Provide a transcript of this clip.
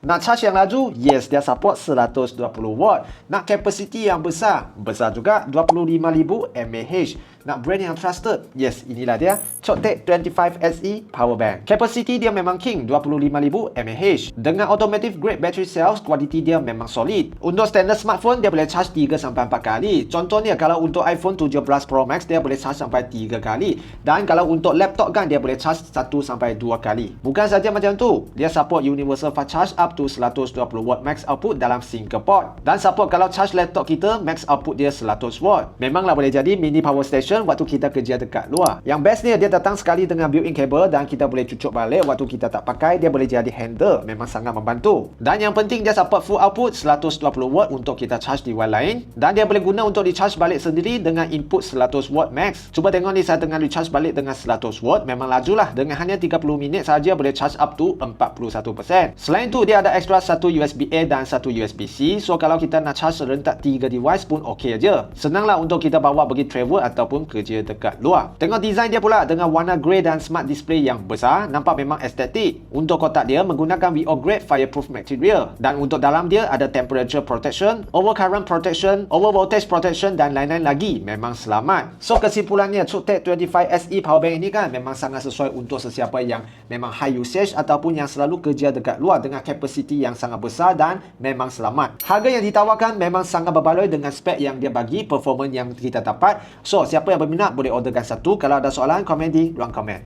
Nak charge yang laju? Yes, dia support 120 watt. Nak capacity yang besar? Besar juga, 25,000 mAh. Nak brand yang trusted? Yes, inilah dia. Choptech 25 SE Power Bank. Capacity dia memang king, 25,000 mAh. Dengan automotive grade battery cells, kualiti dia memang solid. Untuk standard smartphone, dia boleh charge 3-4 kali. Contohnya, kalau untuk iPhone 17 Pro Max, dia boleh charge sampai 3 kali. Dan kalau untuk laptop kan, dia boleh charge 1-2 kali. Bukan saja macam tu, dia support universal fast charge up to 120 watt max output dalam single port. Dan support kalau charge laptop kita, max output dia 100 watt. Memanglah boleh jadi mini power station waktu kita kerja dekat luar. Yang bestnya dia datang sekali dengan built-in kabel dan kita boleh cucuk balik waktu kita tak pakai, dia boleh jadi handle. Memang sangat membantu. Dan yang penting dia support full output 120 watt untuk kita charge di wire lain. Dan dia boleh guna untuk di charge balik sendiri dengan input 100 watt max. Cuba tengok ni, saya tengah di charge balik dengan 100 watt. Memang lajulah. Dengan hanya 30 minit saja boleh charge up to 41%. Selain tu dia ada extra satu USB-A dan satu USB-C. So kalau kita nak charge serentak 3 device pun okey aja. Senanglah untuk kita bawa pergi travel ataupun kerja dekat luar. Tengok design dia pula dengan warna grey dan smart display yang besar, nampak memang estetik. Untuk kotak dia menggunakan VO grade fireproof material. Dan untuk dalam dia ada temperature protection, overcurrent protection, over voltage protection dan lain-lain lagi. Memang selamat. So kesimpulannya, Choptech 25 SE Powerbank ini kan memang sangat sesuai untuk sesiapa yang memang high usage ataupun yang selalu kerja dekat luar dengan kapasiti yang sangat besar dan memang selamat. Harga yang ditawarkan memang sangat berbaloi dengan spek yang dia bagi, performance yang kita dapat. So siapa yang berminat boleh orderkan satu. Kalau ada soalan, komen di ruang komen.